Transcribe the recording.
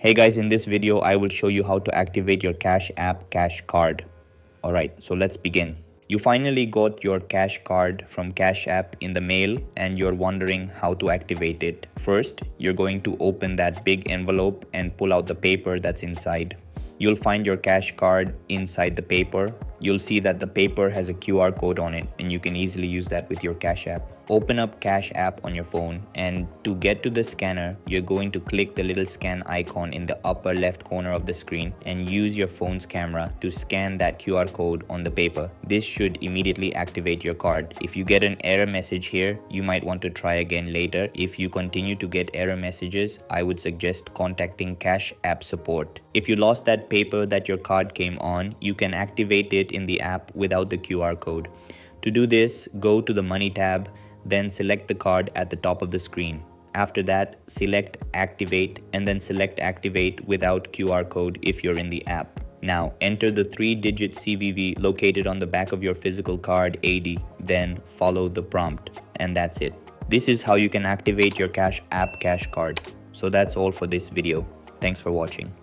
Hey guys, in this video I will show you how to activate your Cash app CashCard. Alright, so let's begin. You finally got your CashCard from Cash app in the mail and you're wondering how to activate it. First, you're going to open that big envelope and pull out the paper that's inside. You'll find your CashCard inside the paper. You'll see that the paper has a QR code on it and you can easily use that with your Cash app. Open up Cash app on your phone, and to get to the scanner, you're going to click the little scan icon in the upper left corner of the screen and use your phone's camera to scan that QR code on the paper. This should immediately activate your card. If you get an error message here, you might want to try again later. If you continue to get error messages, I would suggest contacting Cash app support. If you lost that paper that your card came on, you can activate it in the app without the QR code. To do this, go to the Money tab, then select the card at the top of the screen. After that, select Activate and then select Activate without QR code if you're in the app. Now, enter the 3-digit CVV located on the back of your physical card AD, then follow the prompt, and that's it. This is how you can activate your Cash app CashCard. So that's all for this video. Thanks for watching.